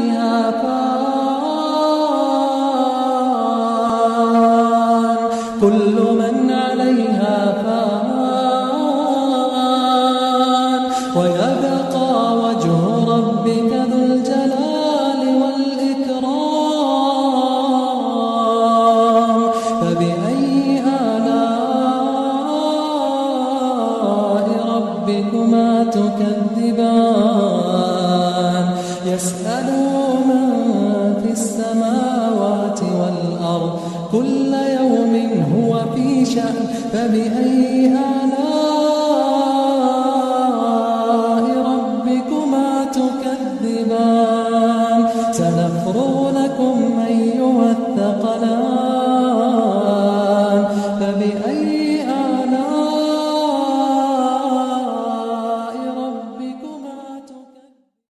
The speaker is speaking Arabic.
عليها فان كل من عليها فان ويبقى وجه ربك ذو الجلال والإكرام فبأي آلاء ربكما تكذبان يسأله من في السماوات والأرض كل يوم هو في شأن فبأي آلاء ربكما تكذبان سنفرغ لكم أيها الثقلان